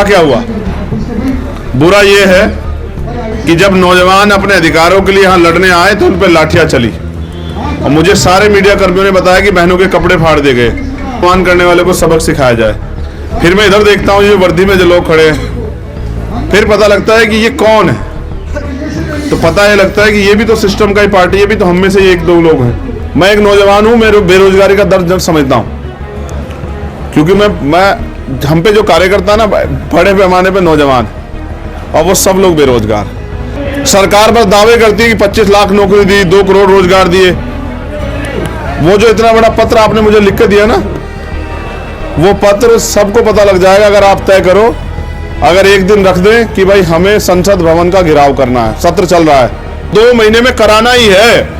क्या हुआ? बुरा ये है कि जब नौजवान अपने अधिकारों के लिए यहाँ लड़ने आए तो उन पर लाठियां चली और मुझे सारे मीडिया कर्मियों ने बताया कि बहनों के कपड़े फाड़ दिए गए। अपमान करने वाले को सबक सिखाया जाए। फिर मैं इधर देखता हूँ ये वर्दी में जो लोग खड़े हैं, फिर पता लगता है कि ये कौन है। तो पता ये लगता है कि ये भी तो सिस्टम का ही पार्टी, ये भी तो हम में से एक दो लोग हैं। मैं एक नौजवान हूँ, मेरे बेरोजगारी का दर्द समझता हूँ, क्योंकि मैं हम पे जो कार्यकर्ता ना बड़े पैमाने पे नौजवान और वो सब लोग बेरोजगार। सरकार बस दावे करती है कि 25 लाख नौकरी दी, 2 करोड़ रोजगार दिए। वो जो इतना बड़ा पत्र आपने मुझे लिख के दिया ना, वो पत्र सबको पता लग जाएगा अगर आप तय करो। अगर एक दिन रख दें कि भाई हमें संसद भवन का घेराव करना है, सत्र चल रहा है, 2 महीने में कराना ही है,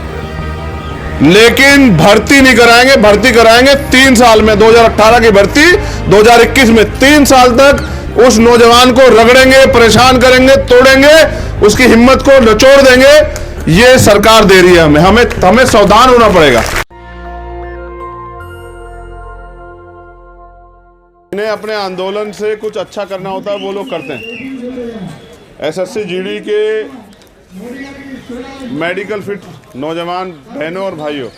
लेकिन भर्ती नहीं कराएंगे। भर्ती कराएंगे 3 साल में, 2018 की भर्ती 2021 में। 3 साल तक उस नौजवान को रगड़ेंगे, परेशान करेंगे, तोड़ेंगे, उसकी हिम्मत को निचोड़ देंगे। ये सरकार दे रही है हमें सावधान होना पड़ेगा। इन्हें अपने आंदोलन से कुछ अच्छा करना होता है, वो लोग करते हैं। एसएससी जीडी के मेडिकल फिट नौजवान बहनों और भाइयों,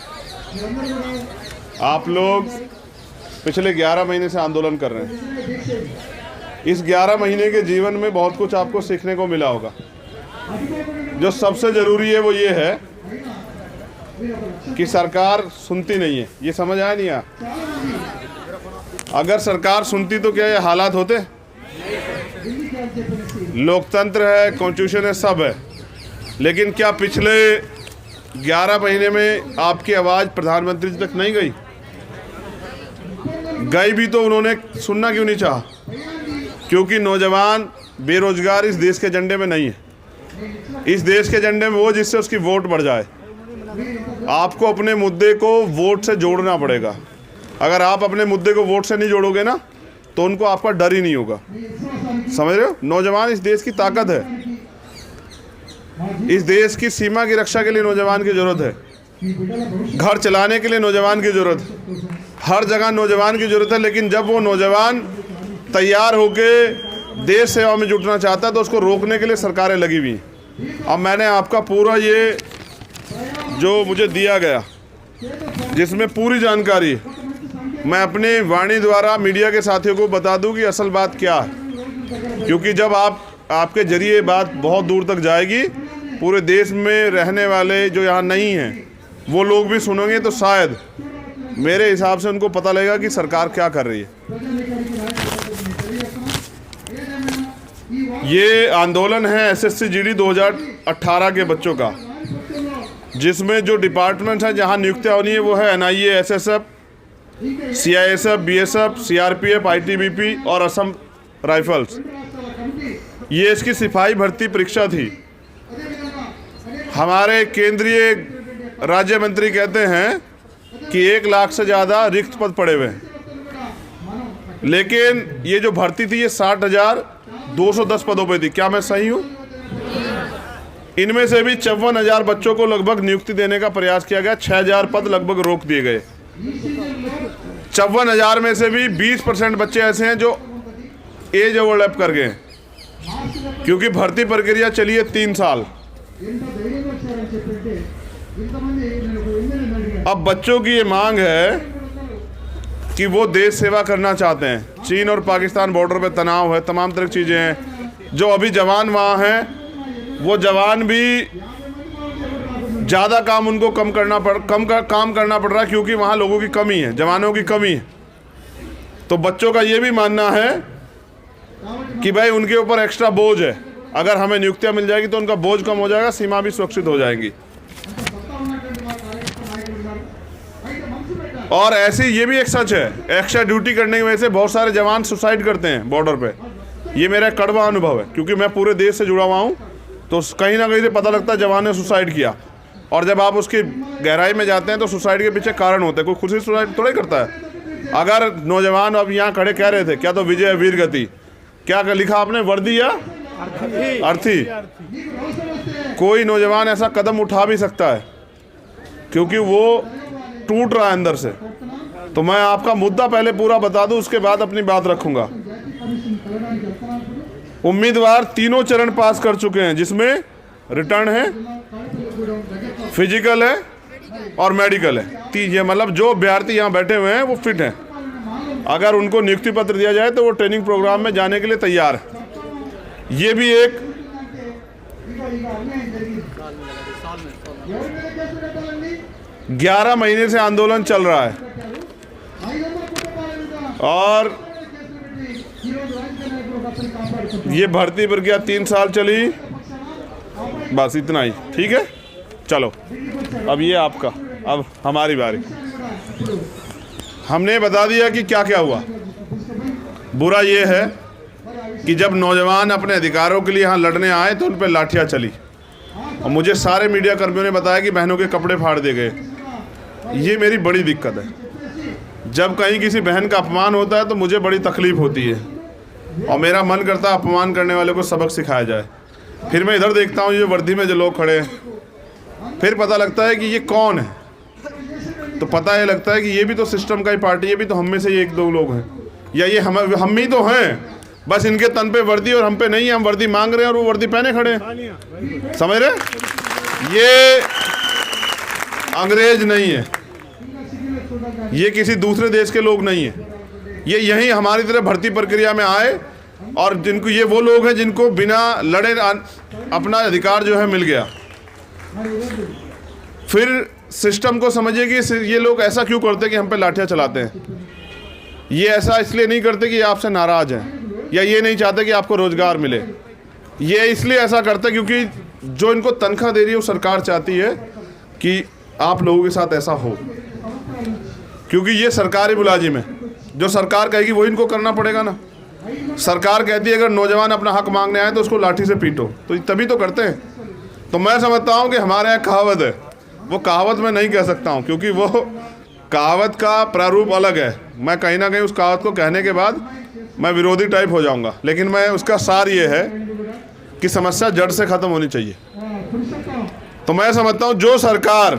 आप लोग पिछले 11 महीने से आंदोलन कर रहे हैं। इस 11 महीने के जीवन में बहुत कुछ आपको सीखने को मिला होगा। जो सबसे जरूरी है वो ये है कि सरकार सुनती नहीं है। ये समझ आया नहीं आया? अगर सरकार सुनती तो क्या ये हालात होते? लोकतंत्र है, कॉन्स्टिट्यूशन है, सब है, लेकिन क्या पिछले 11 महीने में आपकी आवाज़ प्रधानमंत्री जी तक नहीं गई? गई भी तो उन्होंने सुनना क्यों नहीं चाहा? क्योंकि नौजवान बेरोजगार इस देश के एजेंडे में नहीं है। इस देश के एजेंडे में वो जिससे उसकी वोट बढ़ जाए। आपको अपने मुद्दे को वोट से जोड़ना पड़ेगा। अगर आप अपने मुद्दे को वोट से नहीं जोड़ोगे ना, तो उनको आपका डर ही नहीं होगा। समझ रहे हो? नौजवान इस देश की ताकत है। इस देश की सीमा की रक्षा के लिए नौजवान की जरूरत है। घर चलाने के लिए नौजवान की जरूरत है। हर जगह नौजवान की जरूरत है। लेकिन जब वो नौजवान तैयार होके देश सेवा में जुटना चाहता है तो उसको रोकने के लिए सरकारें लगी हुई हैं। अब मैंने आपका पूरा ये जो मुझे दिया गया, जिसमें पूरी जानकारी मैं अपनी वाणी द्वारा मीडिया के साथियों को बता दूं कि असल बात क्या है। क्योंकि जब आपके जरिए बात बहुत दूर तक जाएगी, पूरे देश में रहने वाले जो यहाँ नहीं हैं वो लोग भी सुनेंगे, तो शायद मेरे हिसाब से उनको पता लगेगा कि सरकार क्या कर रही है। ये आंदोलन है एसएससी जीडी 2018 के बच्चों का, जिसमें जो डिपार्टमेंट है जहाँ नियुक्तियाँ होनी है वो है NIA, SSF, CISF, BSF, CRPF, ITBP और असम राइफल्स। ये इसकी सिपाही भर्ती परीक्षा थी। हमारे केंद्रीय राज्य मंत्री कहते हैं कि 1 लाख से ज़्यादा रिक्त पद पड़े हुए हैं, लेकिन ये जो भर्ती थी ये 60,210 पदों पे थी। क्या मैं सही हूँ? इनमें से भी 54,000 बच्चों को लगभग नियुक्ति देने का प्रयास किया गया। 6,000 पद लगभग रोक दिए गए। 54,000 में से भी 20% बच्चे ऐसे हैं जो एज ओवरलैप कर गए, क्योंकि भर्ती प्रक्रिया चली है 3 साल। अब बच्चों की ये मांग है कि वो देश सेवा करना चाहते हैं। चीन और पाकिस्तान बॉर्डर पे तनाव है, तमाम तरह की चीज़ें हैं। जो अभी जवान वहाँ हैं वो जवान भी ज़्यादा काम उनको काम करना पड़ रहा है, क्योंकि वहाँ लोगों की कमी है, जवानों की कमी है। तो बच्चों का ये भी मानना है कि भाई उनके ऊपर एक्स्ट्रा बोझ है। अगर हमें नियुक्तियाँ मिल जाएगी तो उनका बोझ कम हो जाएगा, सीमा भी सुरक्षित हो जाएगी। और ऐसी ये भी एक सच है, एक्स्ट्रा ड्यूटी करने की वजह से बहुत सारे जवान सुसाइड करते हैं बॉर्डर पे। ये मेरा कड़वा अनुभव है, क्योंकि मैं पूरे देश से जुड़ा हुआ हूँ। तो कहीं ना कहीं से पता लगता है जवान ने सुसाइड किया, और जब आप उसकी गहराई में जाते हैं तो सुसाइड के पीछे कारण होते हैं। कोई खुद से सुसाइड थोड़ा ही करता है। अगर नौजवान अब यहाँ खड़े कह रहे थे क्या तो विजय वीर गति, क्या लिखा आपने, वर्दी या अर्थी? कोई नौजवान ऐसा कदम उठा भी सकता है क्योंकि वो टूट रहा है अंदर से। तो मैं आपका मुद्दा पहले पूरा बता दूं, उसके बाद अपनी बात रखूंगा। उम्मीदवार तीनों चरण पास कर चुके हैं, जिसमें रिटर्न है, फिजिकल है और मेडिकल है। ये मतलब जो अभ्यर्थी यहाँ बैठे हुए हैं वो फिट हैं। अगर उनको नियुक्ति पत्र दिया जाए तो वो ट्रेनिंग प्रोग्राम में जाने के लिए तैयार है। ये भी एक 11 महीने से आंदोलन चल रहा है और ये भर्ती प्रक्रिया 3 साल चली। बस इतना ही, ठीक है। चलो अब ये आपका, अब हमारी बारी। हमने बता दिया कि क्या क्या हुआ। बुरा ये है कि जब नौजवान अपने अधिकारों के लिए यहाँ लड़ने आए तो उन पर लाठियाँ चली और मुझे सारे मीडिया कर्मियों ने बताया कि बहनों के कपड़े फाड़ दिए गए। ये मेरी बड़ी दिक्कत है। जब कहीं किसी बहन का अपमान होता है तो मुझे बड़ी तकलीफ़ होती है और मेरा मन करता है अपमान करने वाले को सबक सिखाया जाए। फिर मैं इधर देखता हूँ ये वर्दी में जो लोग खड़े हैं, फिर पता लगता है कि ये कौन है। तो पता ये लगता है कि ये भी तो सिस्टम का ही पार्टी है, भी तो हम में से एक दो लोग हैं, या ये हम ही तो हैं। बस इनके तन पे वर्दी और हम पे नहीं है। हम वर्दी मांग रहे हैं और वो वर्दी पहने खड़े हैं। समझ रहे? ये अंग्रेज नहीं है, ये किसी दूसरे देश के लोग नहीं है। ये यहीं हमारी तरह भर्ती प्रक्रिया में आए और जिनको, ये वो लोग हैं जिनको बिना लड़े अपना अधिकार जो है मिल गया। फिर सिस्टम को समझिए कि ये लोग ऐसा क्यों करते कि हम पे लाठियाँ चलाते हैं। ये ऐसा इसलिए नहीं करते कि आपसे नाराज़ हैं या ये नहीं चाहते कि आपको रोज़गार मिले। ये इसलिए ऐसा करते क्योंकि जो इनको तनख्वाह दे रही है वो सरकार चाहती है कि आप लोगों के साथ ऐसा हो, क्योंकि ये सरकारी मुलाजिम है। जो सरकार कहेगी वही इनको करना पड़ेगा ना। सरकार कहती है अगर नौजवान अपना हक मांगने आए तो उसको लाठी से पीटो, तो तभी तो करते हैं। तो मैं समझता हूँ कि हमारे यहाँ कहावत है, वो कहावत मैं नहीं कह सकता हूँ क्योंकि वो कहावत का प्रारूप अलग है। मैं कहीं ना कहीं उस कहावत को कहने के बाद मैं विरोधी टाइप हो जाऊँगा, लेकिन मैं उसका सार ये है कि समस्या जड़ से ख़त्म होनी चाहिए। तो मैं समझता हूँ जो सरकार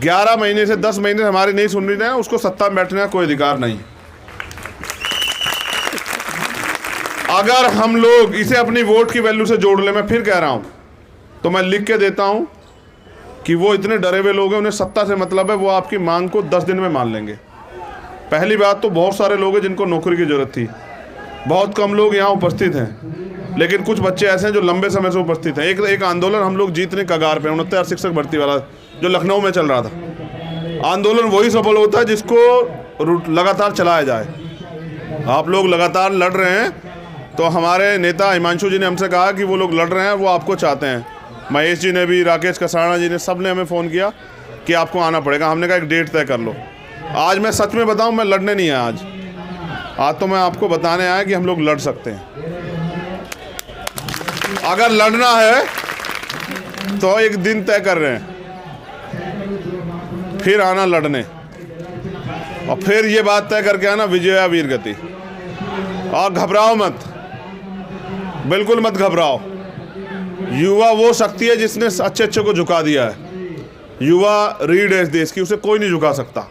11 महीने से 10 महीने से हमारी नहीं सुन रही है, उसको सत्ता में बैठने का कोई अधिकार नहीं। अगर हम लोग इसे अपनी वोट की वैल्यू से जोड़ ले, मैं फिर कह रहा हूं, तो मैं लिख के देता हूं कि वो इतने डरे हुए लोग हैं, उन्हें सत्ता से मतलब है, वो आपकी मांग को 10 दिन में मान लेंगे। पहली बात तो बहुत सारे लोग हैं जिनको नौकरी की जरूरत थी, बहुत कम लोग यहाँ उपस्थित हैं, लेकिन कुछ बच्चे ऐसे हैं जो लंबे समय से उपस्थित हैं। एक आंदोलन हम लोग जीतने कगार पे, 69 शिक्षक भर्ती वाला जो लखनऊ में चल रहा था। आंदोलन वही सफल होता है जिसको लगातार चलाया जाए। आप लोग लगातार लड़ रहे हैं, तो हमारे नेता हिमांशु जी ने हमसे कहा कि वो लोग लड़ रहे हैं, वो आपको चाहते हैं। महेश जी ने भी, राकेश कसाना जी ने, सब ने हमें फ़ोन किया कि आपको आना पड़ेगा। हमने कहा एक डेट तय कर लो। आज मैं सच में बताऊं, मैं लड़ने नहीं आया आज तो मैं आपको बताने आया कि हम लोग लड़ सकते हैं। अगर लड़ना है तो एक दिन तय कर रहे हैं, फिर आना लड़ने, और फिर ये बात तय करके आना विजया वीर गति। और घबराओ मत, बिल्कुल मत घबराओ। युवा वो शक्ति है जिसने अच्छे अच्छे को झुका दिया है। युवा रीढ़ है इस देश की, उसे कोई नहीं झुका सकता,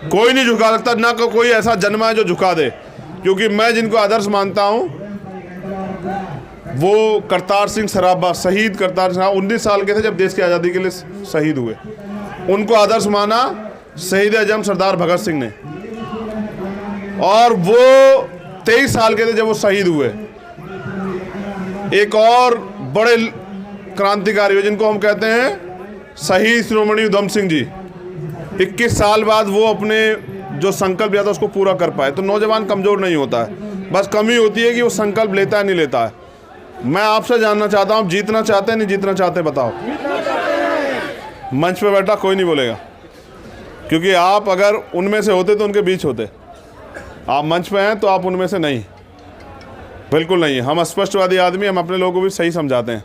कोई नहीं झुका सकता। ना कोई ऐसा जन्मा है जो झुका दे, क्योंकि मैं जिनको आदर्श मानता हूं वो करतार सिंह सराभा, शहीद करतार सिंह, 19 साल के थे जब देश की आज़ादी के लिए शहीद हुए। उनको आदर्श माना शहीद आजम सरदार भगत सिंह ने, और वो 23 साल के थे जब वो शहीद हुए। एक और बड़े क्रांतिकारी हुए जिनको हम कहते हैं शहीद शिरोमणि उधम सिंह जी, 21 साल बाद वो अपने जो संकल्प लिया था उसको पूरा कर पाए। तो नौजवान कमज़ोर नहीं होता है, बस कमी होती है कि वो संकल्प लेता है नहीं लेता है। मैं आपसे जानना चाहता हूँ, जीतना चाहते हैं नहीं जीतना चाहते, बताओ। मंच पे बैठा कोई नहीं बोलेगा, क्योंकि आप अगर उनमें से होते तो उनके बीच होते। आप मंच पे हैं तो आप उनमें से नहीं, बिल्कुल नहीं। हम स्पष्टवादी आदमी, हम अपने लोगों को भी सही समझाते हैं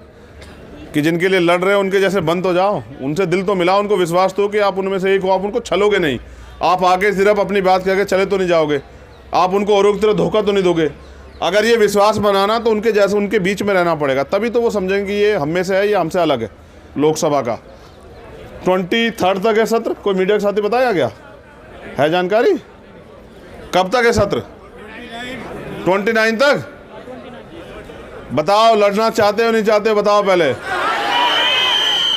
कि जिनके लिए लड़ रहे हैं उनके जैसे बन तो जाओ, उनसे दिल तो मिलाओ, उनको विश्वास तो कि आप उनमें से एक हो। आप उनको छलोगे नहीं, आप आगे सिर्फ अपनी बात कह के चले तो नहीं जाओगे, आप उनको औरों की तरह धोखा तो नहीं दोगे। अगर ये विश्वास बनाना तो उनके जैसे उनके बीच में रहना पड़ेगा, तभी तो वो समझेंगे कि ये हम में से है या हमसे अलग है। लोकसभा का 23 तक है सत्र, कोई मीडिया के साथी बताया गया है जानकारी? कब तक है सत्र? 29 तक। बताओ लड़ना चाहते हो नहीं चाहते, बताओ पहले।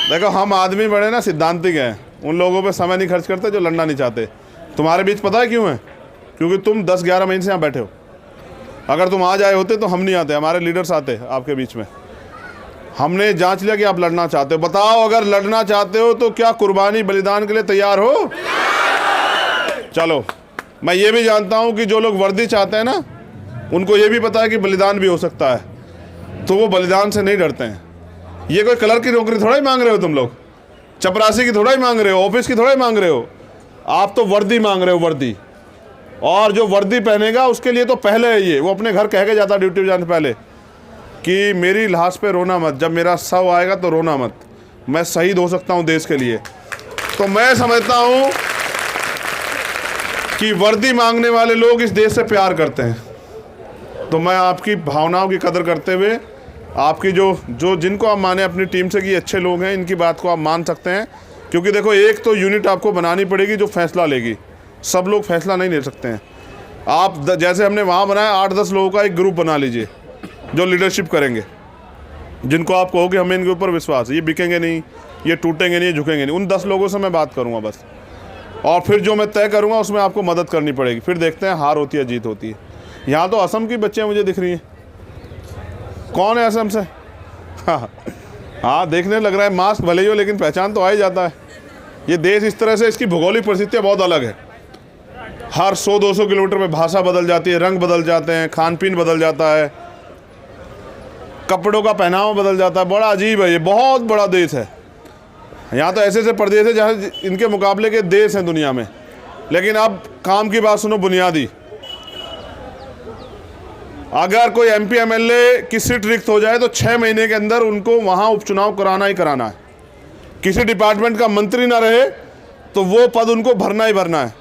देखो हम आदमी बड़े ना सिद्धांतिक हैं, उन लोगों पे समय नहीं खर्च करते जो लड़ना नहीं चाहते। तुम्हारे बीच पता है क्यों है? क्योंकि तुम 10-11 महीने से यहाँ बैठे हो। अगर तुम आज आए होते तो हम नहीं आते, हमारे लीडर्स आते आपके बीच में। हमने जांच लिया कि आप लड़ना चाहते हो। बताओ अगर लड़ना चाहते हो तो क्या कुर्बानी बलिदान के लिए तैयार हो? चलो, मैं ये भी जानता हूँ कि जो लोग वर्दी चाहते हैं ना, उनको ये भी पता है कि बलिदान भी हो सकता है, तो वो बलिदान से नहीं डरते हैं। ये कोई कलर की नौकरी थोड़ा ही मांग रहे हो तुम लोग, चपरासी की थोड़ा ही मांग रहे हो, ऑफिस की थोड़ा ही मांग रहे हो। आप तो वर्दी मांग रहे हो, वर्दी। और जो वर्दी पहनेगा उसके लिए तो पहले है ये, वो अपने घर कह के जाता ड्यूटी पे जाने से पहले कि मेरी लाश पे रोना मत, जब मेरा शव आएगा तो रोना मत, मैं शहीद हो सकता हूँ देश के लिए। तो मैं समझता हूँ कि वर्दी मांगने वाले लोग इस देश से प्यार करते हैं। तो मैं आपकी भावनाओं की कदर करते हुए, आपकी जो जिनको आप माने अपनी टीम से कि अच्छे लोग हैं, इनकी बात को आप मान सकते हैं। क्योंकि देखो, एक तो यूनिट आपको बनानी पड़ेगी जो फैसला लेगी, सब लोग फैसला नहीं ले सकते हैं। आप जैसे हमने वहाँ बनाया, 8-10 लोगों का एक ग्रुप बना लीजिए जो लीडरशिप करेंगे, जिनको आप कहोगे हमें इनके ऊपर विश्वास है, ये बिकेंगे नहीं, ये टूटेंगे नहीं, ये झुकेंगे नहीं। उन 10 लोगों से मैं बात करूँगा बस, और फिर जो मैं तय करूँगा उसमें आपको मदद करनी पड़ेगी। फिर देखते हैं हार होती है जीत होती है। यहाँ तो असम की बच्चियाँ मुझे दिख रही हैं। कौन है असम से? हाँ, देखने लग रहा है मास्क भले ही हो, लेकिन पहचान तो आ ही जाता है। ये देश इस तरह से, इसकी भौगोलिक परिस्थितियाँ बहुत अलग है। हर 100-200 किलोमीटर में भाषा बदल जाती है, रंग बदल जाते हैं, खान पीन बदल जाता है, कपड़ों का पहनावा बदल जाता है। बड़ा अजीब है, ये बहुत बड़ा देश है। यहाँ तो ऐसे ऐसे प्रदेश है जहाँ इनके मुकाबले के देश हैं दुनिया में। लेकिन अब काम की बात सुनो, बुनियादी। अगर कोई MP MLA की सीट रिक्त हो जाए तो 6 महीने के अंदर उनको वहाँ उपचुनाव कराना ही कराना है। किसी डिपार्टमेंट का मंत्री ना रहे तो वो पद उनको भरना ही भरना है।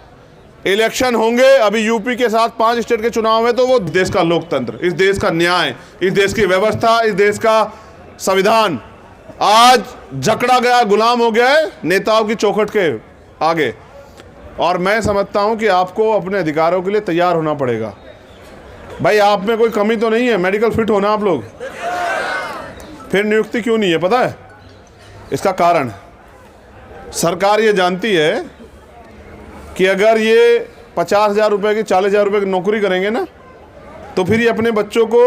इलेक्शन होंगे, अभी यूपी के साथ 5 स्टेट के चुनाव है, तो वो देश का लोकतंत्र, इस देश का न्याय, इस देश की व्यवस्था, इस देश का संविधान आज जकड़ा गया, गुलाम हो गया है नेताओं की चौखट के आगे। और मैं समझता हूं कि आपको अपने अधिकारों के लिए तैयार होना पड़ेगा। भाई, आप में कोई कमी तो नहीं है, मेडिकल फिट होना आप लोग। फिर नियुक्ति क्यों नहीं है पता है? इसका कारण सरकार ये जानती है कि अगर ये 50,000 रुपये की, 40,000 रुपये की नौकरी करेंगे ना, तो फिर ये अपने बच्चों को,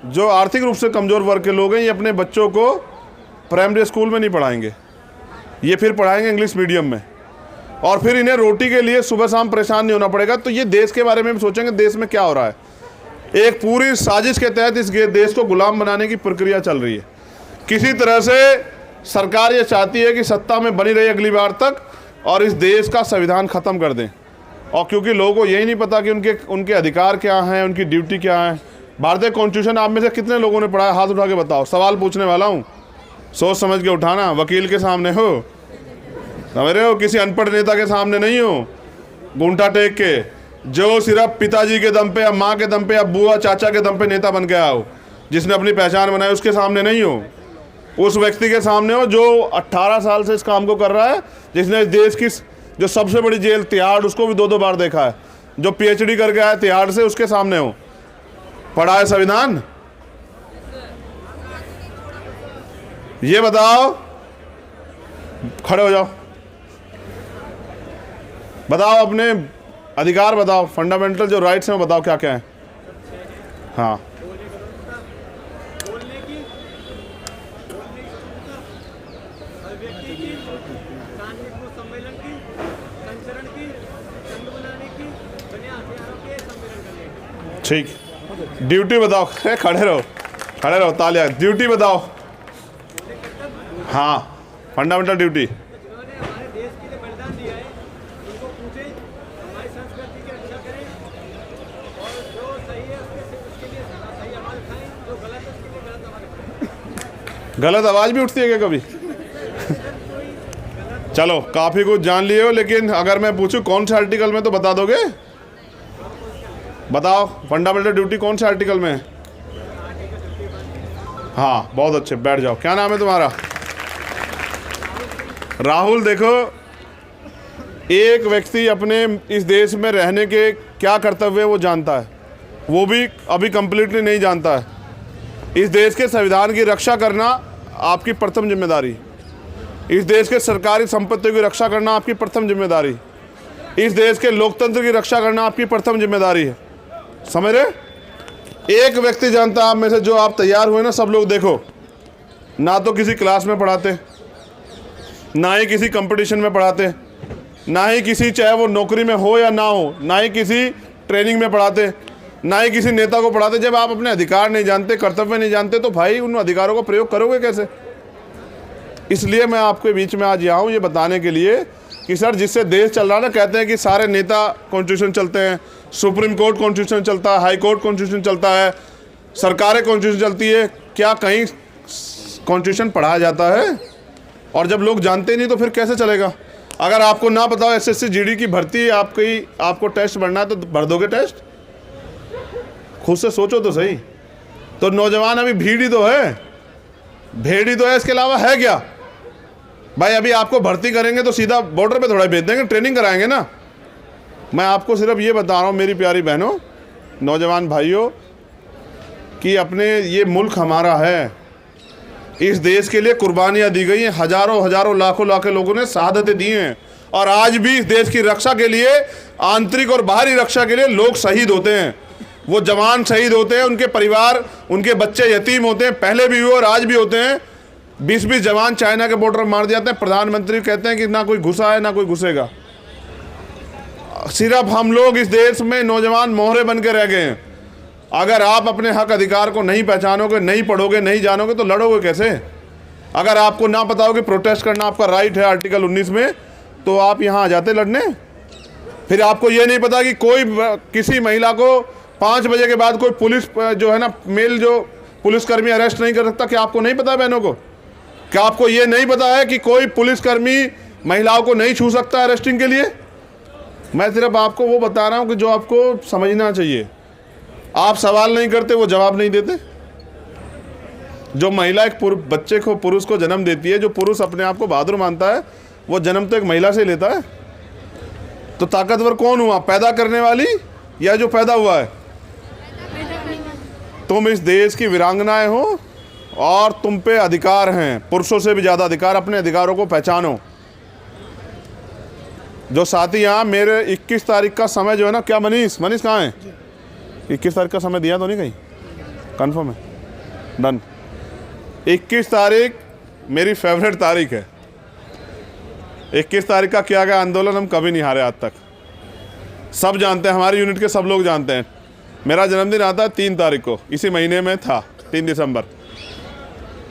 जो आर्थिक रूप से कमज़ोर वर्ग के लोग हैं, ये अपने बच्चों को प्राइमरी स्कूल में नहीं पढ़ाएंगे, ये फिर पढ़ाएंगे इंग्लिश मीडियम में। और फिर इन्हें रोटी के लिए सुबह शाम परेशान नहीं होना पड़ेगा। तो ये देश के बारे में भी सोचेंगे, देश में क्या हो रहा है। एक पूरी साजिश के तहत इस देश को गुलाम बनाने की प्रक्रिया चल रही है। किसी तरह से सरकार ये चाहती है कि सत्ता में बनी रही अगली बार तक, और इस देश का संविधान ख़त्म कर दें। और क्योंकि लोगों को यही नहीं पता कि उनके अधिकार क्या हैं, उनकी ड्यूटी क्या है। भारतीय कॉन्स्टिट्यूशन आप में से कितने लोगों ने पढ़ा है? हाथ उठा के बताओ। सवाल पूछने वाला हूँ, सोच समझ के उठाना। वकील के सामने हो, समझ रहे हो, किसी अनपढ़ नेता के सामने नहीं हो, घूंटा टेक के, जो सिर्फ पिताजी के दम पे या माँ के दम पे या बुआ चाचा के दम पे नेता बन के आया हो, जिसने अपनी पहचान बनाई, उसके सामने नहीं हो। उस व्यक्ति के सामने हो जो 18 साल से इस काम को कर रहा है, जिसने इस देश की जो सबसे बड़ी जेल तिहाड़, उसको भी 2-2 बार देखा है, जो PhD करके आया तिहाड़ से, उसके सामने हो। पढ़ा है संविधान? ये बताओ, खड़े हो जाओ, बताओ अपने अधिकार बताओ, फंडामेंटल जो राइट्स हैं वो बताओ क्या क्या है। हाँ, ठीक। ड्यूटी बताओ, खड़े रहो, तालियां। ड्यूटी बताओ। हाँ, फंडामेंटल ड्यूटी। गलत आवाज भी उठती है क्या कभी? चलो, काफी कुछ जान लिए हो, लेकिन अगर मैं पूछूं कौन से आर्टिकल में, तो बता दोगे? बताओ, फंडामेंटल ड्यूटी कौन से आर्टिकल में है? हाँ, बहुत अच्छे, बैठ जाओ। क्या नाम है तुम्हारा? राहुल। देखो, एक व्यक्ति अपने इस देश में रहने के क्या कर्तव्य है वो जानता है, वो भी अभी कंप्लीटली नहीं जानता है। इस देश के संविधान की रक्षा करना आपकी प्रथम जिम्मेदारी, इस देश के सरकारी संपत्ति की रक्षा करना आपकी प्रथम जिम्मेदारी, इस देश के लोकतंत्र की रक्षा करना आपकी प्रथम जिम्मेदारी है। समझ रहे? एक व्यक्ति जानता है आप में से, जो आप तैयार हुए ना, सब लोग देखो, ना तो किसी क्लास में पढ़ाते, ना ही किसी कंपटीशन में पढ़ाते, ना ही किसी, चाहे वो नौकरी में हो या ना हो, ना ही किसी ट्रेनिंग में पढ़ाते, ना ही किसी नेता को पढ़ाते। जब आप अपने अधिकार नहीं जानते, कर्तव्य नहीं जानते, तो भाई उन अधिकारों का प्रयोग करोगे कैसे? इसलिए मैं आपके बीच में आज यहाँ हूँ ये बताने के लिए कि सर, जिससे देश चल रहा है ना, कहते हैं कि सारे नेता कॉन्स्टिट्यूशन चलते हैं, सुप्रीम कोर्ट कॉन्स्टिट्यूशन चलता है, हाई कोर्ट कॉन्स्टिट्यूशन चलता है, सरकारें कॉन्स्टिट्यूशन चलती है, क्या कहीं कॉन्स्टिट्यूशन पढ़ाया जाता है? और जब लोग जानते नहीं तो फिर कैसे चलेगा? अगर आपको ना पता हो एसएससी जीडी की भर्ती आपको टेस्ट भरना है तो भर दोगे टेस्ट? खुद से सोचो तो सही। तो नौजवान अभी भीड़ ही तो है, भेड़ ही तो है, इसके अलावा है क्या भाई? अभी आपको भर्ती करेंगे तो सीधा बॉर्डर पे थोड़ा भेज देंगे, ट्रेनिंग कराएंगे ना। मैं आपको सिर्फ ये बता रहा हूँ मेरी प्यारी बहनों, नौजवान भाइयों, कि अपने ये मुल्क हमारा है, इस देश के लिए कुर्बानियाँ दी गई हैं, हजारों लाखों लोगों ने शहादतें दी हैं, और आज भी इस देश की रक्षा के लिए, आंतरिक और बाहरी रक्षा के लिए लोग शहीद होते हैं। वो जवान शहीद होते हैं, उनके परिवार, उनके बच्चे यतीम होते हैं, पहले भी हुए और आज भी होते हैं। 20-20 जवान चाइना के बॉर्डर मार दिए जाते हैं। प्रधानमंत्री कहते हैं कि ना कोई घुसा है ना कोई घुसेगा। सिर्फ हम लोग इस देश में नौजवान मोहरे बन के रह गए हैं। अगर आप अपने हक अधिकार को नहीं पहचानोगे, नहीं पढ़ोगे, नहीं जानोगे तो लड़ोगे कैसे? अगर आपको ना पता हो कि प्रोटेस्ट करना आपका राइट है आर्टिकल 19 में, तो आप यहाँ आ जाते लड़ने। फिर आपको ये नहीं पता कि कोई किसी महिला को 5 बजे के बाद कोई पुलिस जो है ना, मेल जो पुलिसकर्मी अरेस्ट नहीं कर सकता। क्या आपको नहीं पता बहनों को? क्या आपको ये नहीं पता है कि कोई पुलिसकर्मी महिलाओं को नहीं छू सकता अरेस्टिंग के लिए? मैं सिर्फ आपको वो बता रहा हूँ कि जो आपको समझना चाहिए। आप सवाल नहीं करते, वो जवाब नहीं देते। जो महिला एक बच्चे को, पुरुष को जन्म देती है, जो पुरुष अपने आप को बहादुर मानता है, वो जन्म तो एक महिला से लेता है। तो ताकतवर कौन हुआ, पैदा करने वाली या जो पैदा हुआ है? तुम इस देश की वीरांगनाएं हो और तुम पे अधिकार हैं, पुरुषों से भी ज़्यादा अधिकार। अपने अधिकारों को पहचानो। जो साथी यहाँ मेरे 21 तारीख का समय जो है ना, क्या मनीष कहाँ है? 21 तारीख का समय दिया तो नहीं कहीं? कंफर्म है? डन। 21 तारीख मेरी फेवरेट तारीख है। 21 तारीख का किया गया आंदोलन हम कभी नहीं हारे आज तक। सब जानते हैं, हमारी यूनिट के सब लोग जानते हैं। मेरा जन्मदिन आता है 3 तारीख को, इसी महीने में था, 3 दिसंबर।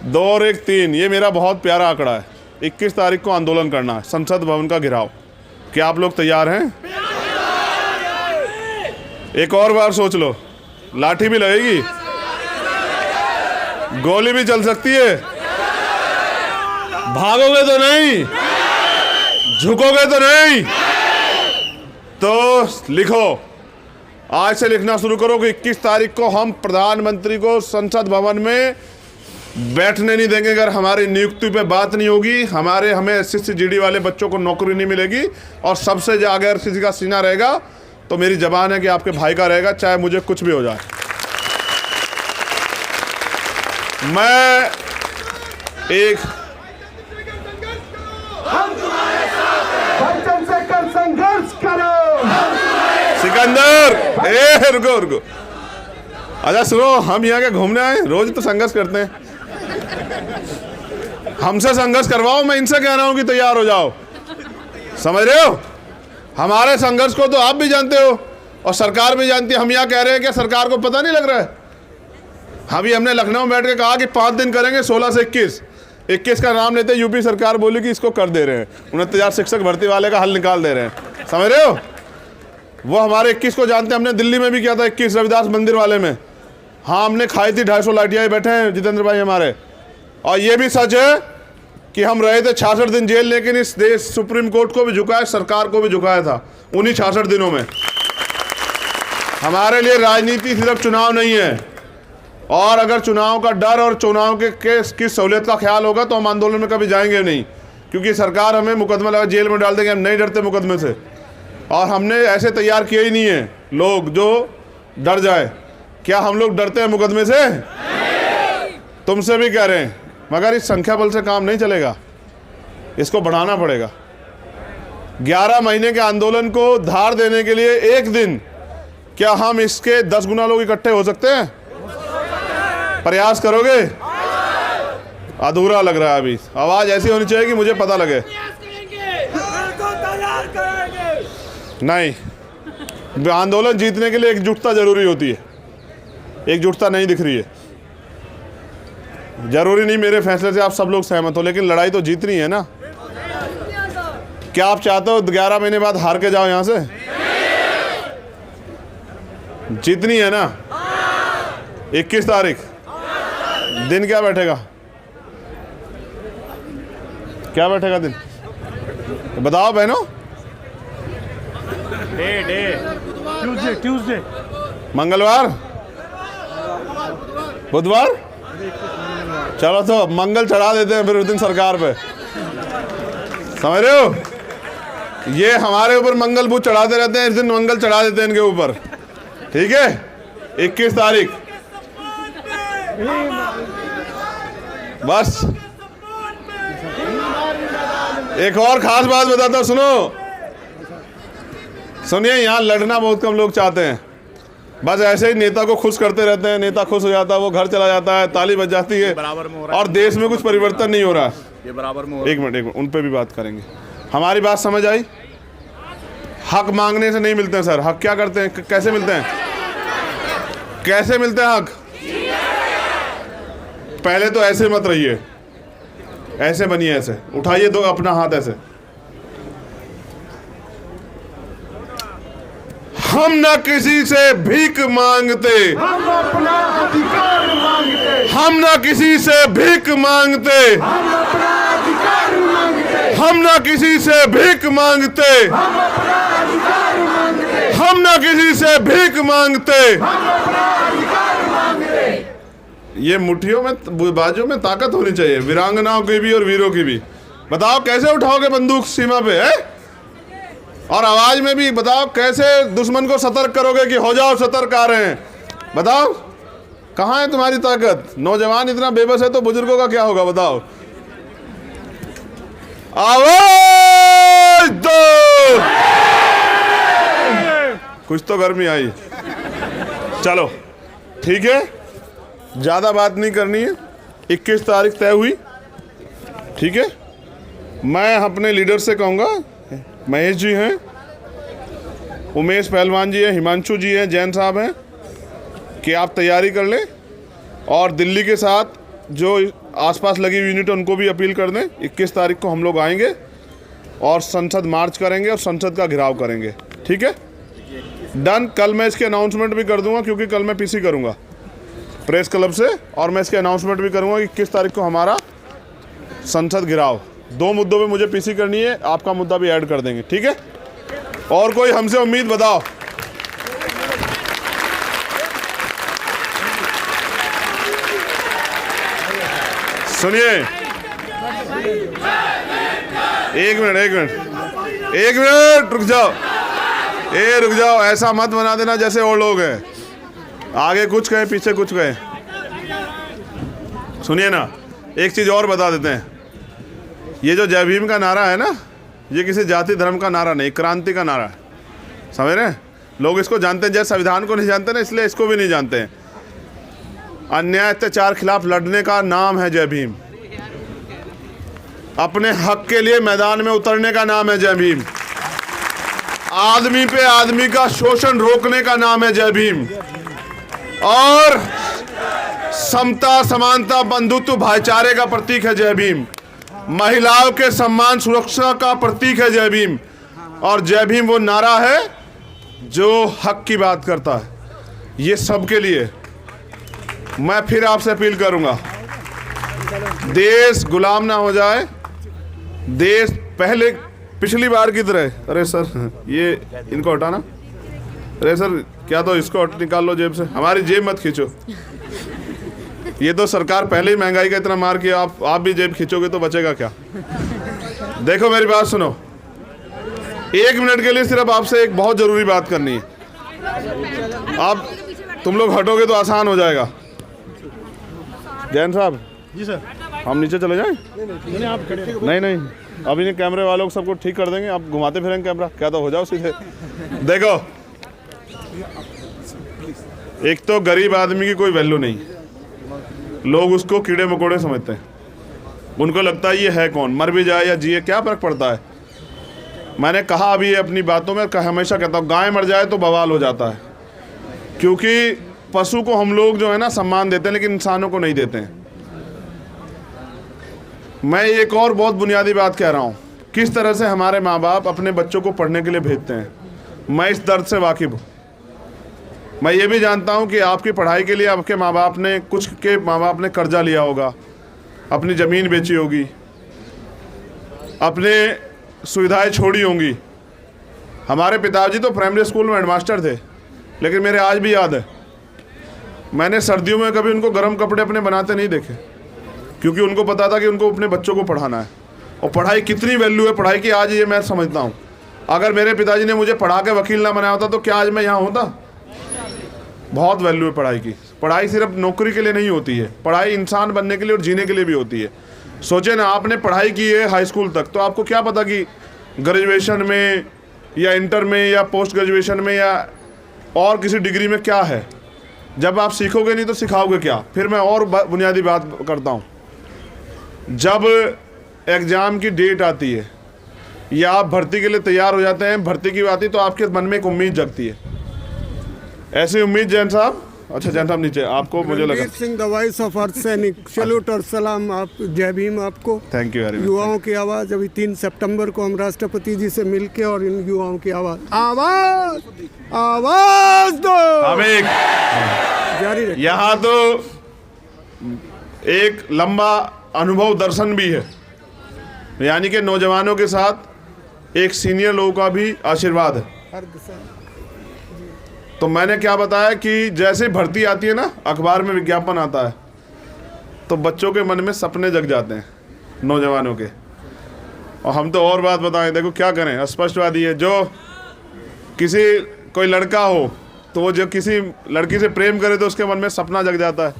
2 और 1 3, ये मेरा बहुत प्यारा आंकड़ा है। 21 तारीख को आंदोलन करना है, संसद भवन का घेराव। क्या आप लोग तैयार हैं? एक और बार सोच लो, लाठी भी लगेगी, गोली भी चल सकती है। भागोगे तो नहीं, झुकोगे तो नहीं। तो लिखो, आज से लिखना शुरू करो कि 21 तारीख को हम प्रधानमंत्री को संसद भवन में बैठने नहीं देंगे अगर हमारी नियुक्ति पे बात नहीं होगी। हमें एसएससी जीडी वाले बच्चों को नौकरी नहीं मिलेगी। और सबसे ज़्यादा अगर किसी का सीना रहेगा तो मेरी जबान है कि आपके भाई का रहेगा, चाहे मुझे कुछ भी हो जाए। मैं एक संघर्ष करो सिकंदर, रुको। अच्छा सुनो, हम यहाँ के घूमने आए, रोज तो संघर्ष करते हैं। हमसे संघर्ष करवाओ, मैं इनसे कह रहा हूँ कि तैयार हो जाओ। समझ रहे हो? हमारे संघर्ष को तो आप भी जानते हो और सरकार भी जानती है। हम यहाँ कह रहे हैं कि सरकार को पता नहीं लग रहा है? अभी हमने लखनऊ बैठ के कहा कि 5 दिन करेंगे, 16 से 21 का नाम लेते यूपी सरकार बोली कि इसको कर दे रहे हैं, 29,000 शिक्षक भर्ती वाले का हल निकाल दे रहे हैं। समझ रहे हो? वो हमारे 21 को जानते हैं। हमने दिल्ली में भी किया था 21 रविदास मंदिर वाले में। हाँ, हमने खाई थी 250 लाठियाँ। बैठे हैं जितेंद्र भाई हमारे। और ये भी सच है कि हम रहे थे 66 दिन जेल, लेकिन इस देश सुप्रीम कोर्ट को भी झुकाया, सरकार को भी झुकाया था उन्हीं 66 दिनों में। हमारे लिए राजनीति सिर्फ चुनाव नहीं है। और अगर चुनाव का डर और चुनाव की सहूलियत का ख्याल होगा तो हम आंदोलन में कभी जाएंगे नहीं, क्योंकि सरकार हमें मुकदमा लगा जेल में डाल देंगे। हम नहीं डरते मुकदमे से, और हमने ऐसे तैयार किए ही नहीं है लोग जो डर जाए। क्या हम लोग डरते हैं मुकदमे से? तुमसे भी कह रहे हैं, मगर इस संख्या बल से काम नहीं चलेगा, इसको बढ़ाना पड़ेगा। 11 महीने के आंदोलन को धार देने के लिए एक दिन, क्या हम इसके 10 गुना लोग इकट्ठे हो सकते हैं? प्रयास करोगे? अधूरा लग रहा है अभी। आवाज ऐसी होनी चाहिए कि मुझे पता लगे। नहीं, आंदोलन जीतने के लिए एकजुटता जरूरी होती है। एकजुटता नहीं दिख रही है। जरूरी नहीं मेरे फैसले से आप सब लोग सहमत हो, लेकिन लड़ाई तो जीतनी है ना। क्या आप चाहते हो 11 महीने बाद हार के जाओ यहां से? जीतनी है ना। 21 तारीख दिन क्या बैठेगा? क्या बैठेगा दिन? बताओ बहनों। ट्यूसडे मंगलवार, बुधवार। चलो तो मंगल चढ़ा देते हैं फिर उस दिन सरकार पे, समझ रहे हो? ये हमारे ऊपर मंगल बुध चढ़ाते रहते हैं, इस दिन मंगल चढ़ा देते हैं इनके ऊपर। ठीक है, 21 तारीख बस। एक और खास बात बताता हूं, सुनो, सुनिए। यहाँ लड़ना बहुत कम लोग चाहते हैं, बस ऐसे ही नेता को खुश करते रहते हैं। नेता खुश हो जाता है, वो घर चला जाता है, ताली बज जाती है, और देश में कुछ परिवर्तन नहीं हो रहा। ये बराबर में एक मिनट, उन पे भी बात करेंगे। हमारी बात समझ आई? हक मांगने से नहीं मिलते हैं सर। हक क्या करते हैं? कैसे मिलते हैं? कैसे मिलते हैं हक? पहले तो ऐसे मत रहिए, ऐसे बनिए, ऐसे उठाइए दो अपना हाथ ऐसे। हम ना किसी से भीख मांगते, हम अपना अधिकार मांगते, हम ना किसी से भीख मांगते, हम अपना अधिकार मांगते, हम ना किसी से भीख मांगते, हम अपना अधिकार मांगते, हम ना किसी से भीख मांगते। हम अपना अधिकार मांगते। ये मुट्ठियों में, बाजू में ताकत होनी चाहिए, वीरांगनाओं की भी और वीरों की भी। बताओ कैसे उठाओगे बंदूक सीमा पे है? और आवाज में भी बताओ कैसे दुश्मन को सतर्क करोगे कि हो जाओ सतर्क, आ रहे हैं। बताओ कहाँ है तुम्हारी ताकत? नौजवान इतना बेबस है तो बुजुर्गों का क्या होगा? बताओ। आवाज दो। कुछ तो गर्मी आई। चलो ठीक है, ज्यादा बात नहीं करनी है। 21 तारीख तय हुई, ठीक है। मैं अपने लीडर से कहूँगा, महेश जी हैं, उमेश पहलवान जी हैं, हिमांशु जी हैं, जैन साहब हैं, कि आप तैयारी कर लें और दिल्ली के साथ जो आसपास लगी हुई यूनिट है उनको भी अपील कर दें। 21 तारीख को हम लोग आएंगे और संसद मार्च करेंगे और संसद का घेराव करेंगे, ठीक है? डन। कल मैं इसके अनाउंसमेंट भी कर दूंगा, क्योंकि कल मैं पीसी करूंगा प्रेस क्लब से, और मैं इसके अनाउंसमेंट भी करूंगा कि 21 तारीख को हमारा संसद घेराव। 2 मुद्दों पे मुझे पीसी करनी है, आपका मुद्दा भी ऐड कर देंगे, ठीक है? और कोई हमसे उम्मीद बताओ। सुनिए, एक मिनट रुक जाओ। रुक जाओ, ऐसा मत बना देना जैसे और लोग हैं, आगे कुछ कहे पीछे कुछ कहे। सुनिए ना, एक चीज और बता देते हैं। ये जो जय भीम का नारा है ना, ये किसी जाति धर्म का नारा नहीं, क्रांति का नारा है, समझ रहे हैं? लोग इसको जानते हैं, जैसे संविधान को नहीं जानते ना, इसलिए इसको भी नहीं जानते हैं। अन्याय अत्याचार खिलाफ लड़ने का नाम है जय भीम। अपने हक के लिए मैदान में उतरने का नाम है जय भीम। आदमी पे आदमी का शोषण रोकने का नाम है जय भीम। और समता, समानता, बंधुत्व, भाईचारे का प्रतीक है जय भीम। महिलाओं के सम्मान, सुरक्षा का प्रतीक है जय भीम। और जय भीम वो नारा है जो हक की बात करता है। ये सबके लिए मैं फिर आपसे अपील करूंगा, देश गुलाम ना हो जाए। देश पहले पिछली बार की तरह, अरे सर ये इनको हटाना, अरे सर क्या तो इसको निकाल लो जेब से, हमारी जेब मत खींचो। ये तो सरकार पहले ही महंगाई का इतना मार किया, आप भी जेब खींचोगे तो बचेगा क्या? देखो मेरी बात सुनो, 1 मिनट के लिए सिर्फ आपसे एक बहुत जरूरी बात करनी है। आप तुम लोग हटोगे तो आसान हो जाएगा। जैन साहब, जी सर। हम नीचे चले जाएं? नहीं आप खड़े रहो। नहीं, अब इन्हें कैमरे वालों को सबको ठीक कर देंगे। आप घुमाते फिरेंगे कैमरा, क्या तो हो जाओ सीधे। देखो, एक तो गरीब आदमी की कोई वैल्यू नहीं, लोग उसको कीड़े मकोड़े समझते हैं। उनको लगता है ये है कौन, मर भी जाए या जिए क्या फ़र्क पड़ता है। मैंने कहा अभी अपनी बातों में, हमेशा कहता हूँ, गाय मर जाए तो बवाल हो जाता है, क्योंकि पशु को हम लोग जो है ना सम्मान देते हैं, लेकिन इंसानों को नहीं देते हैं। मैं एक और बहुत बुनियादी बात कह रहा हूँ, किस तरह से हमारे माँ बाप अपने बच्चों को पढ़ने के लिए भेजते हैं। मैं इस दर्द से वाकिफ़ हूँ। मैं ये भी जानता हूँ कि आपकी पढ़ाई के लिए आपके माँ बाप ने, कुछ के माँ बाप ने कर्जा लिया होगा, अपनी ज़मीन बेची होगी, अपने सुविधाएं छोड़ी होंगी। हमारे पिताजी तो प्राइमरी स्कूल में हेडमास्टर थे, लेकिन मेरे आज भी याद है, मैंने सर्दियों में कभी उनको गर्म कपड़े अपने बनाते नहीं देखे, क्योंकि उनको पता था कि उनको अपने बच्चों को पढ़ाना है। और पढ़ाई कितनी वैल्यू है पढ़ाई की, आज ये मैं समझता हूँ। अगर मेरे पिताजी ने मुझे पढ़ा के वकील ना बनाया होता तो क्या आज मैं यहाँ होता। बहुत वैल्यू है पढ़ाई की। पढ़ाई सिर्फ नौकरी के लिए नहीं होती है, पढ़ाई इंसान बनने के लिए और जीने के लिए भी होती है। सोचे ना, आपने पढ़ाई की है हाई स्कूल तक, तो आपको क्या पता कि ग्रेजुएशन में या इंटर में या पोस्ट ग्रेजुएशन में या और किसी डिग्री में क्या है। जब आप सीखोगे नहीं तो सिखाओगे क्या। फिर मैं और बुनियादी बात करता हूँ, जब एग्ज़ाम की डेट आती है या आप भर्ती के लिए तैयार हो जाते हैं, भर्ती की बात है, तो आपके मन में एक उम्मीद जगती है। ऐसी उम्मीद जैन साहब, अच्छा जैन साहब नीचे, आपको मुझे लगा Singh the voice of earth सैनिक, सैल्यूट और सलाम। आप, जय भीम आपको। Thank you very much. युवाओं की आवाज़, अभी 3 सितंबर को हम राष्ट्रपति जी से मिलके और इन युवाओं की आवाज़ दो, हम एक जारी रखें। यहाँ तो एक लंबा अनुभव दर्शन भी है, यानी कि नौजवानों के साथ एक सीनियर लोगों का भी आशीर्वाद है। हर दिशा। तो मैंने क्या बताया कि जैसे भर्ती आती है ना, अखबार में विज्ञापन आता है, तो बच्चों के मन में सपने जग जाते हैं, नौजवानों के। और हम तो और बात बताएं, देखो क्या करें, स्पष्टवादी है। जो किसी कोई लड़का हो तो वो जो किसी लड़की से प्रेम करे तो उसके मन में सपना जग जाता है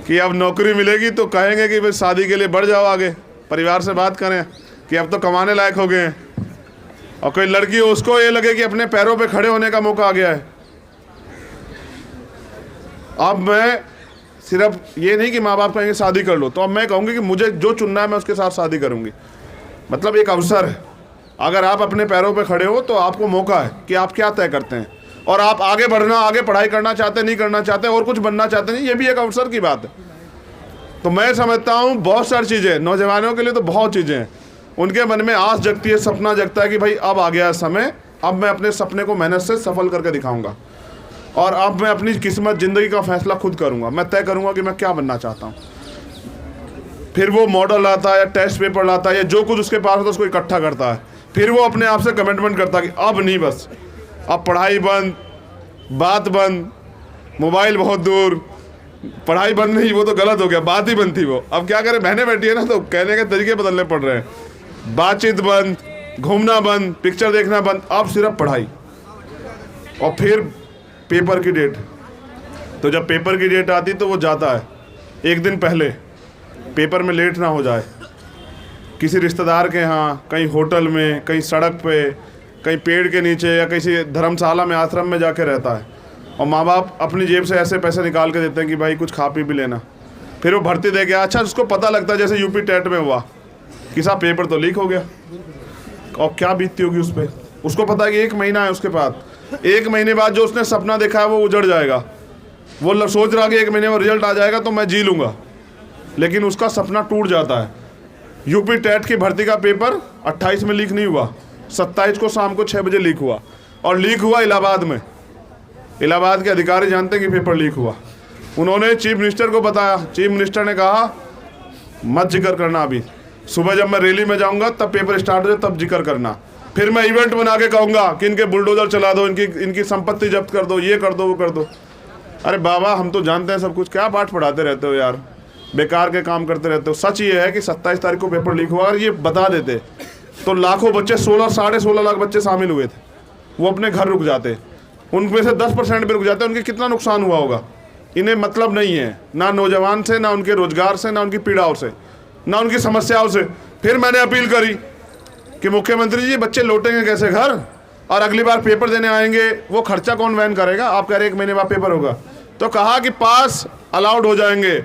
कि अब नौकरी मिलेगी, तो कहेंगे कि भाई शादी के लिए बढ़ जाओ आगे, परिवार से बात करें कि अब तो कमाने लायक हो गए हैं। और कोई लड़की हो, उसको ये लगे कि अपने पैरों पे खड़े होने का मौका आ गया है। अब मैं सिर्फ ये नहीं कि माँ बाप कहेंगे शादी कर लो, तो अब मैं कहूँगी कि मुझे जो चुनना है मैं उसके साथ शादी करूँगी। मतलब एक अवसर है, अगर आप अपने पैरों पे खड़े हो तो आपको मौका है कि आप क्या तय करते हैं, और आप आगे बढ़ना, आगे पढ़ाई करना चाहते, नहीं करना चाहते, और कुछ बनना चाहते नहीं, ये भी एक अवसर की बात है। तो मैं समझता हूँ बहुत सारी चीज़ें नौजवानों के लिए, तो बहुत चीज़ें हैं, उनके मन में आस जगती है, सपना जगता है कि भाई अब आ गया समय, अब मैं अपने सपने को मेहनत से सफल करके दिखाऊंगा, और अब मैं अपनी किस्मत, ज़िंदगी का फैसला खुद करूंगा। मैं तय करूंगा कि मैं क्या बनना चाहता हूं। फिर वो मॉडल लाता है या टेस्ट पेपर लाता है या जो कुछ उसके पास होता है उसको इकट्ठा करता है। फिर वो अपने आप से कमिटमेंट करता है कि अब नहीं, बस अब पढ़ाई बंद, बात बंद, मोबाइल बहुत दूर, पढ़ाई बंद नहीं, वो तो गलत हो गया, बात ही बंद थी वो। अब क्या करें, बहनें बैठी है ना, तो कहने के तरीके बदलने पड़ रहे हैं। बातचीत बंद, घूमना बंद, पिक्चर देखना बंद, अब सिर्फ पढ़ाई। और फिर पेपर की डेट, तो जब पेपर की डेट आती तो वो जाता है एक दिन पहले, पेपर में लेट ना हो जाए, किसी रिश्तेदार के यहाँ, कहीं होटल में, कहीं सड़क पे, कहीं पेड़ के नीचे या किसी धर्मशाला में, आश्रम में जाके रहता है। और माँ बाप अपनी जेब से ऐसे पैसे निकाल के देते हैं कि भाई कुछ खा पी भी लेना। फिर वो भर्ती दे गया, अच्छा उसको पता लगता है जैसे यूपी टेट में हुआ कि साहब पेपर तो लीक हो गया, और क्या बीतती होगी उस पर। उसको पता है कि 1 महीना है उसके पास, 1 महीने बाद जो उसने सपना देखा है वो उजड़ जाएगा। वो सोच रहा कि 1 महीने में रिजल्ट आ जाएगा तो मैं जी लूँगा, लेकिन उसका सपना टूट जाता है। यूपी टेट की भर्ती का पेपर 28 में लीक नहीं हुआ, 27 को शाम को 6 बजे लीक हुआ, और लीक हुआ इलाहाबाद में। इलाहाबाद के अधिकारी जानते हैं कि पेपर लीक हुआ। उन्होंने चीफ मिनिस्टर को बताया, चीफ मिनिस्टर ने कहा मत जिक्र करना, अभी सुबह जब मैं रैली में जाऊंगा तब पेपर स्टार्ट हो जाए तब जिक्र करना। फिर मैं इवेंट बना के कहूँगा कि इनके बुलडोजर चला दो, इनकी संपत्ति जब्त कर दो, ये कर दो, वो कर दो। अरे बाबा, हम तो जानते हैं सब कुछ, क्या पाठ पढ़ाते रहते हो यार, बेकार के काम करते रहते हो। सच ये है कि 27 तारीख को पेपर लीक हुआ, और ये बता देते तो लाखों बच्चे, 16-16.5 लाख बच्चे शामिल हुए थे, वो अपने घर रुक जाते। उनमें से 10% भी रुक जाते, उनके कितना नुकसान हुआ होगा। इन्हें मतलब नहीं है ना नौजवान से, ना उनके रोजगार से, ना उनकी पीड़ाओं से, ना उनकी समस्याओं से। फिर मैंने अपील करी कि मुख्यमंत्री जी बच्चे लौटेंगे कैसे घर, और अगली बार पेपर देने आएंगे वो खर्चा कौन वहन करेगा? आप कह रहे 1 महीने बाद पेपर होगा। तो कहा कि पास अलाउड हो जाएंगे,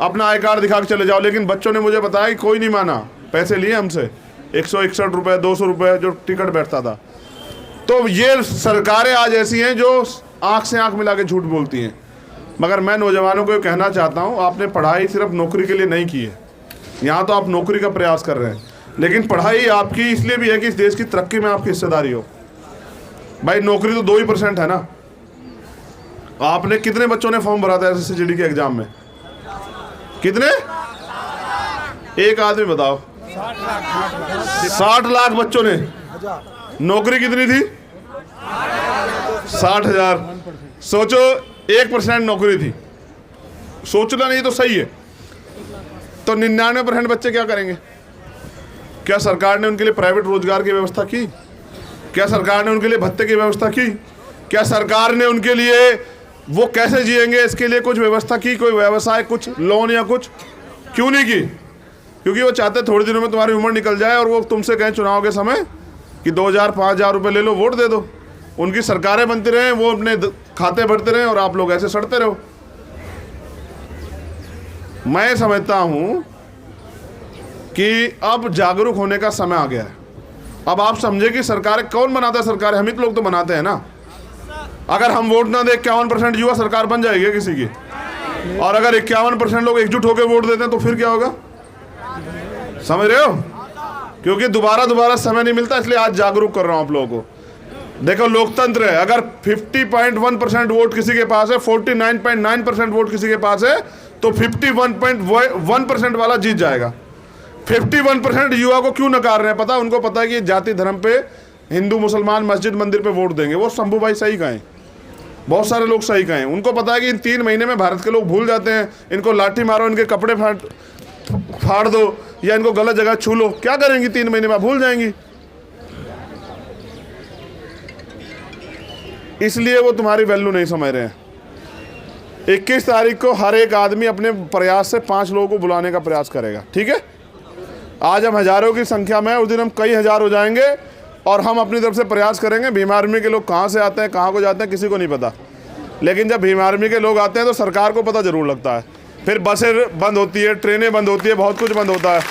अपना आई कार्ड दिखा के चले जाओ। लेकिन बच्चों ने मुझे बताया कि कोई नहीं माना, पैसे लिए हमसे 161 रुपये 200 रुपये जो टिकट बैठता था। तो ये सरकारें आज ऐसी हैं जो आंख से आंख मिला के झूठ बोलती हैं। मगर मैं नौजवानों को कहना चाहता हूँ, आपने पढ़ाई सिर्फ नौकरी के लिए नहीं की है। यहाँ तो आप नौकरी का प्रयास कर रहे हैं, लेकिन पढ़ाई आपकी इसलिए भी है कि इस देश की तरक्की में आपकी हिस्सेदारी हो। भाई नौकरी तो 2% है ना। आपने कितने बच्चों ने फॉर्म भरा था SSCGD के एग्जाम में? कितने? एक आदमी बताओ। 60 लाख बच्चों ने। नौकरी कितनी थी? 60,000। सोचो 1% नौकरी थी। सोचना नहीं तो सही है। तो 99% बच्चे क्या करेंगे? क्या सरकार ने उनके लिए प्राइवेट रोजगार की व्यवस्था की? क्या सरकार ने उनके लिए भत्ते की व्यवस्था की? क्या सरकार ने उनके लिए वो कैसे जिएंगे इसके लिए कुछ व्यवस्था की? कोई व्यवसाय, कुछ लोन या कुछ? क्यों नहीं की? क्योंकि वो चाहते थोड़े दिनों में तुम्हारी उम्र निकल जाए और वो तुमसे कहें चुनाव के समय कि 2,000-5,000 रुपये ले लो, वोट दे दो। उनकी सरकारें बनती रहें, वो अपने खाते भरते रहें और आप लोग ऐसे सड़ते रहो। मैं समझता हूं कि अब जागरूक होने का समय आ गया है। अब आप समझे कि सरकारें कौन बनाता है? सरकारें हम ही लोग तो बनाते हैं ना। अगर हम वोट ना दे 51% युवा सरकार बन जाएगी किसी की, और अगर 51% लोग एकजुट होकर वोट देते हैं तो फिर क्या होगा? समझ रहे हो? क्योंकि दोबारा समय नहीं मिलता, इसलिए आज जागरूक कर रहा हूं आप लोगों को। देखो लोकतंत्र है, अगर 50.1% वोट किसी के पास है, 49.9% वोट किसी के पास है, तो 51.1% वाला जीत जाएगा। 51% युवा को क्यों नकार रहे हैं? पता, उनको पता है कि जाति धर्म पे हिंदू मुसलमान मस्जिद मंदिर पे वोट देंगे। वो शंभू भाई सही कहें, बहुत सारे लोग सही कहें। उनको पता है कि इन 3 महीने में भारत के लोग भूल जाते हैं। इनको लाठी मारो, इनके कपड़े फाड़ दो या इनको गलत जगह छू लो, क्या करेंगी? 3 महीने में भूल जाएंगी। इसलिए वो तुम्हारी वैल्यू नहीं समझ रहे हैं। 21 तारीख को हर एक आदमी अपने प्रयास से 5 लोगों को बुलाने का प्रयास करेगा, ठीक है? आज हम हजारों की संख्या में, उस दिन हम कई हजार हो जाएंगे और हम अपनी तरफ से प्रयास करेंगे। भीम आर्मी के लोग कहाँ से आते हैं, कहाँ को जाते हैं, किसी को नहीं पता। लेकिन जब भीम आर्मी के लोग आते हैं तो सरकार को पता जरूर लगता है। फिर बसें बंद होती है, ट्रेनें बंद होती है, बहुत कुछ बंद होता है।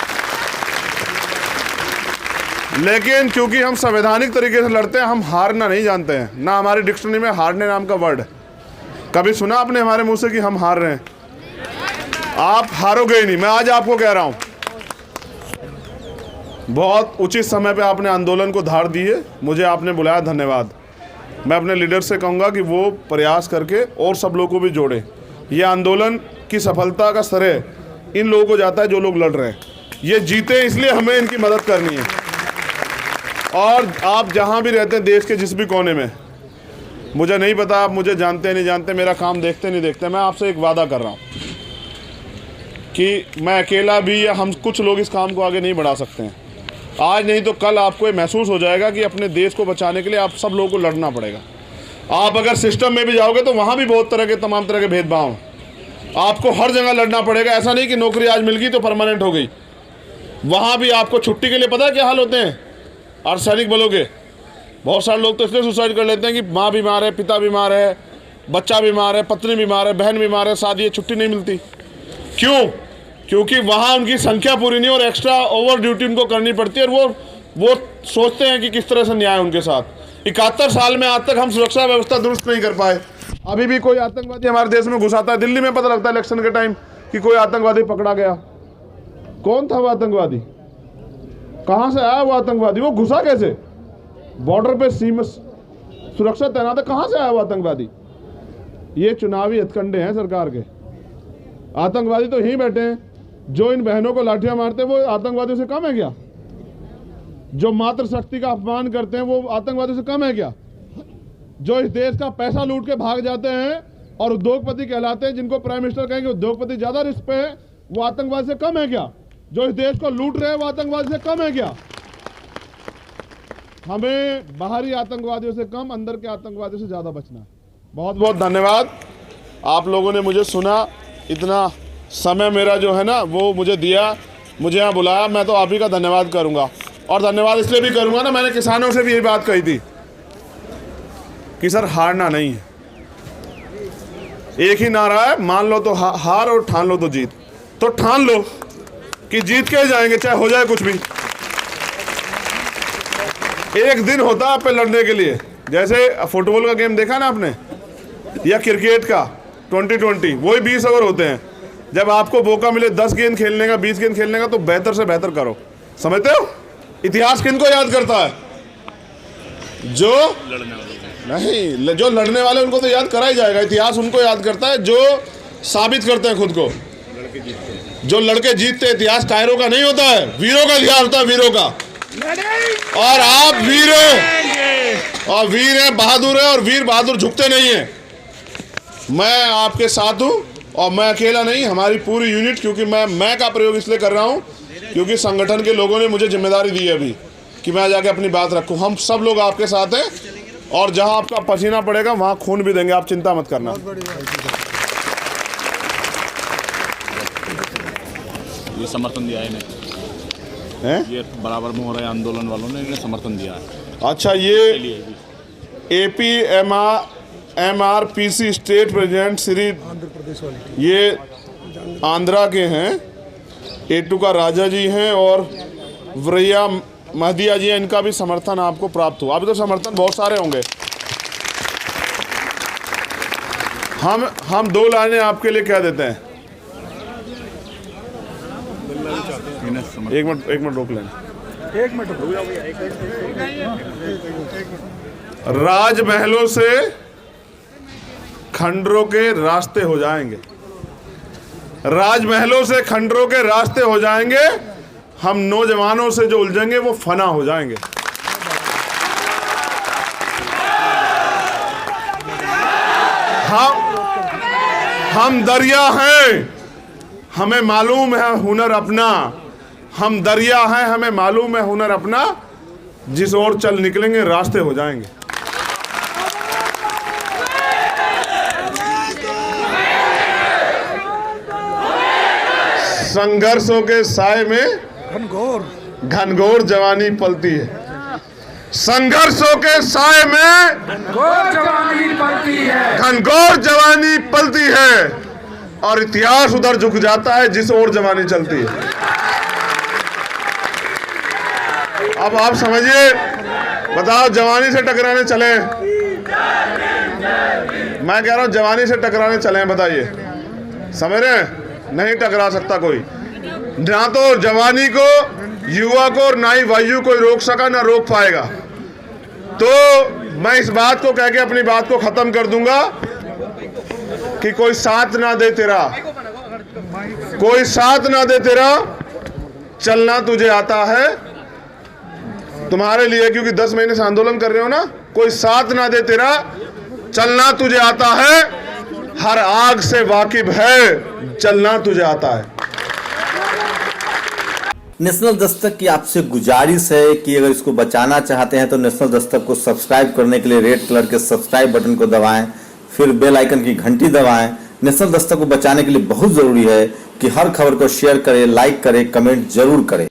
लेकिन क्योंकि हम संवैधानिक तरीके से लड़ते हैं, हम हारना नहीं जानते हैं। ना हमारी डिक्शनरी में हारने नाम का वर्ड कभी सुना आपने हमारे मुंह से कि हम हार रहे हैं? आप हारोगे ही नहीं, मैं आज आपको कह रहा हूं। बहुत उचित समय पे आपने आंदोलन को धार दी है, मुझे आपने बुलाया, धन्यवाद। मैं अपने लीडर से कहूँगा कि वो प्रयास करके और सब लोगों को भी जोड़े। ये आंदोलन की सफलता का श्रेय इन लोगों को जाता है जो लोग लड़ रहे हैं। ये जीते इसलिए हमें इनकी मदद करनी है। और आप जहाँ भी रहते हैं देश के जिस भी कोने में, मुझे नहीं पता आप मुझे जानते नहीं जानते, मेरा काम देखते नहीं देखते, मैं आपसे एक वादा कर रहा हूँ कि मैं अकेला भी या हम कुछ लोग इस काम को आगे नहीं बढ़ा सकते हैं। आज नहीं तो कल आपको ये महसूस हो जाएगा कि अपने देश को बचाने के लिए आप सब लोगों को लड़ना पड़ेगा। आप अगर सिस्टम में भी जाओगे तो वहाँ भी बहुत तरह के तमाम तरह के भेदभाव हैं। आपको हर जगह लड़ना पड़ेगा। ऐसा नहीं कि नौकरी आज मिल गई तो परमानेंट हो गई। वहाँ भी आपको छुट्टी के लिए पता है क्या हाल होते हैं अर्धसैनिक बलों के? बहुत सारे लोग तो इसलिए सुसाइड कर लेते हैं कि माँ बीमार है, पिता बीमार है, बच्चा बीमार है, पत्नी बीमार है, बहन बीमार है, शादी है, छुट्टी नहीं मिलती। क्यों? क्योंकि वहाँ उनकी संख्या पूरी नहीं और एक्स्ट्रा ओवर ड्यूटी उनको करनी पड़ती है। और वो सोचते हैं कि किस तरह से न्याय उनके साथ। 71 साल में आज तक हम सुरक्षा व्यवस्था दुरुस्त नहीं कर पाए। अभी भी कोई आतंकवादी हमारे देश में घुसाता है। दिल्ली में पता लगता है इलेक्शन के टाइम कि कोई आतंकवादी पकड़ा गया। कौन था वो आतंकवादी? कहाँ से आया वो आतंकवादी? वो घुसा कैसे? बॉर्डर पे सीमा सुरक्षा तैनात है, कहाँ से आया वो आतंकवादी? ये चुनावी हथकंडे हैं सरकार के। आतंकवादी तो यहीं बैठे हैं। जो इन बहनों को लाठियां मारते हैं वो आतंकवादियों से कम है क्या? जो मातृशक्ति का अपमान करते हैं वो आतंकवादियों से कम है क्या? जो इस देश का पैसा लूट के भाग जाते हैं और उद्योगपति कहलाते हैं, जिनको प्राइम मिनिस्टर कहेंगे उद्योगपति ज्यादा रिस्क पे है, वो आतंकवादी से कम है क्या? जो इस देश को लूट रहे हैं वो आतंकवादी से कम है क्या? हमें बाहरी आतंकवादियों से कम, अंदर के आतंकवादियों से ज्यादा बचना है। बहुत बहुत धन्यवाद। आप लोगों ने मुझे सुना, इतना समय मेरा जो है ना वो मुझे दिया, मुझे यहाँ बुलाया, मैं तो आप ही का धन्यवाद करूँगा। और धन्यवाद इसलिए भी करूँगा ना, मैंने किसानों से भी यही बात कही थी कि सर हारना नहीं है, एक ही नारा है, मान लो तो हार और ठान लो तो जीत। तो ठान लो कि जीत के जाएंगे, चाहे हो जाए कुछ भी। एक दिन होता है आप पे लड़ने के लिए, जैसे फुटबॉल का गेम देखा ना आपने, या क्रिकेट का 2020, वही 20 ओवर होते हैं। जब आपको मौका मिले 10 गेंद खेलने का, 20 गेंद खेलने का, तो बेहतर से बेहतर करो। समझते हो? इतिहास किनको याद करता है? जो नहीं, जो लड़ने वाले उनको तो याद करा ही जाएगा। इतिहास उनको याद करता है जो साबित करते हैं खुद को, जो लड़के जीतते। इतिहास कायरों का नहीं होता है, वीरों का इतिहास होता है, वीरों का। और आप वीर हो, और वीर हैं, बहादुर है, और वीर बहादुर झुकते नहीं है। मैं आपके साथ हूँ, और मैं अकेला नहीं, हमारी पूरी यूनिट। क्योंकि मैं का प्रयोग इसलिए कर रहा हूँ क्योंकि संगठन के लोगों ने मुझे जिम्मेदारी दी है अभी कि मैं जाके अपनी बात रखूँ। हम सब लोग आपके साथ हैं, और जहाँ आपका पसीना पड़ेगा वहाँ खून भी देंगे, आप चिंता मत करना। ये समर्थन दिया है इन्हें, ये बराबर में हो रहे आंदोलन वालों ने इन्हें समर्थन दिया है। अच्छा, ये APMRPC स्टेट प्रेसिडेंट श्री, ये आंध्रा के हैं, A2 का राजा जी हैं, और वरैया महदिया जी हैं। इनका भी समर्थन आपको प्राप्त हुआ। अभी तो समर्थन बहुत सारे होंगे। हम 2 लाइनें आपके लिए कह देते हैं। एक मिनट रोक लें। राजमहलों से खंडरों के रास्ते हो जाएंगे, राजमहलों से खंडरों के रास्ते हो जाएंगे। हम नौजवानों से जो उलझेंगे वो फना हो जाएंगे। हम दरिया हैं, हमें मालूम है हुनर अपना। हम दरिया हैं, हमें मालूम है हुनर अपना। जिस ओर चल निकलेंगे रास्ते हो जाएंगे। संघर्षों के साए में घनघोर जवानी पलती है। संघर्षों के साए में घनघोर जवानी पलती है, और इतिहास उधर झुक जाता है जिस ओर जवानी चलती है। अब आप समझिए, बताओ, जवानी से टकराने चले, मैं कह रहा हूं जवानी से टकराने चले, बताइए, समझ रहे हैं? नहीं टकरा सकता कोई, ना तो जवानी को, युवा को, और ना ही वायु कोई रोक सका, ना रोक पाएगा। तो मैं इस बात को कह के अपनी बात को खत्म कर दूंगा कि कोई साथ ना दे तेरा, कोई साथ ना दे तेरा, चलना तुझे आता है। तुम्हारे लिए, क्योंकि 10 महीने से आंदोलन कर रहे हो ना, कोई साथ ना दे तेरा, चलना तुझे आता है। हर आग से वाकिफ है, चलना तुझे आता है। नेशनल दस्तक की आपसे गुजारिश है कि अगर इसको बचाना चाहते हैं तो नेशनल दस्तक को सब्सक्राइब करने के लिए रेड कलर के सब्सक्राइब बटन को दबाएं, फिर बेल आइकन की घंटी दबाएं। नेशनल दस्तक को बचाने के लिए बहुत जरूरी है कि हर खबर को शेयर करें, लाइक करें, कमेंट जरूर करें।